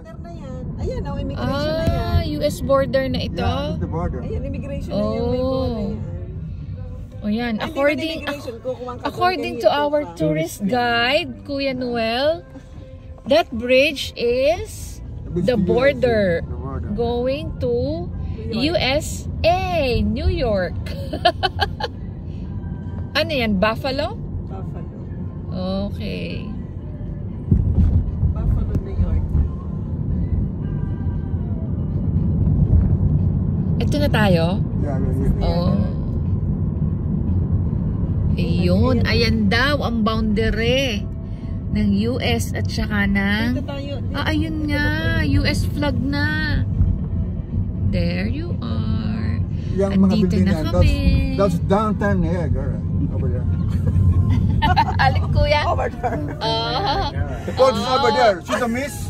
border na yan. Ayan, oh, immigration na yan. US border na ito. Yeah, it's the border. Ayan, immigration na yan. May buwan na yan. O yan, according to our tourist guide, Kuya Noel, that bridge is the border going to USA, New York. Ano yan, Buffalo? Buffalo. Okay. Buffalo, New York. Ito na tayo? Yeah. Oh. Ayun, ayan daw ang boundary ng US at saka ng... Dito tayo. ayun nga, US flag na. There you are. Yung At mga dito building na yan, kami. that's downtown here, girl. Over there. Alin, kuya? Over there. The police is over there. See the mist?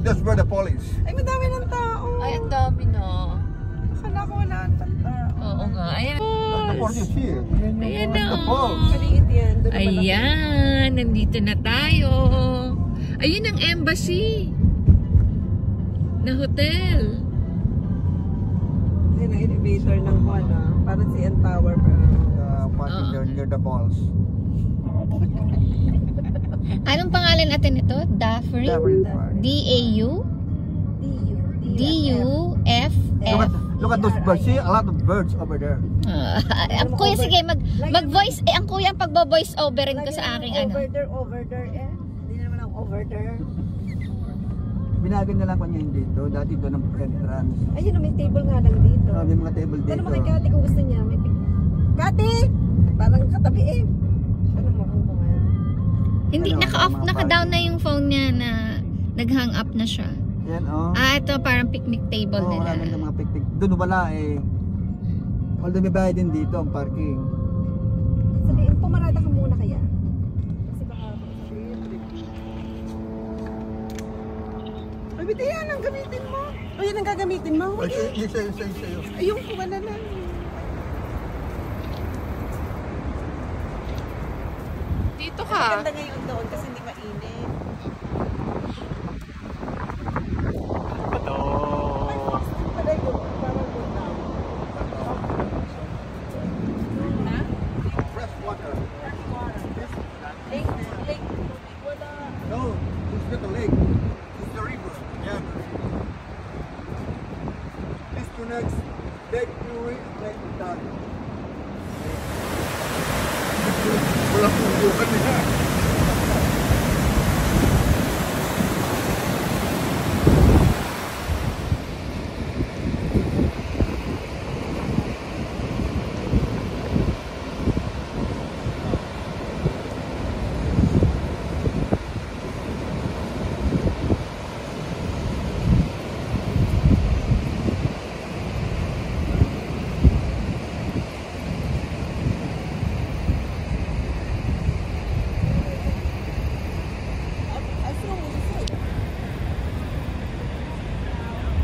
That's where the police. Ay, madami ng tao. Ay, ang dami na. Akala ko wala ang tao. Oo nga, ayan. The police is here. Ayan na. The falls. Maliit yan. Doon na malaki. Ayan, nandito na tayo. Ayun ang embassy na hotel. Ayan ang elevator ng Juana. Parang CN Tower. Parking there near the balls. Anong pangalan natin ito? Dufferin? D-A-U? D-U-F-F. Look at those birds. See a lot of birds over there. Kuya, sige, mag-voice, ang kuya, pagbo-voice overin ko sa aking ano. Over there eh. Hindi naman ang over there. Binagay na lang ko niya yung dito. Dati doon ang entrance. Ayun, may table nga lang dito. May mga table dito. Ano mo kay Kati kung gusto niya? May Kati! Parang katabi eh. Ano mo kung kumain? Hindi, naka-down na yung phone niya na nag-hang up na siya. Yan, oh. Ito parang picnic table Oo, nila. wala lang mga picnic. Doon wala eh. Although may bayad din dito ang parking. Sabihin, pumarada ka muna kaya. Kasi baka... Ay, bita yan ang gamitin mo. Ay, yan ang gagamitin mo. Sa'yo. Ayun, kuha na lang. Dito Maganda ngayon doon kasi hindi mainit. Fresh water. Lake. No, it's not a lake. It's the river. Yeah. This connects Lake Erie and Lake Ontario. Walang pupukan niya.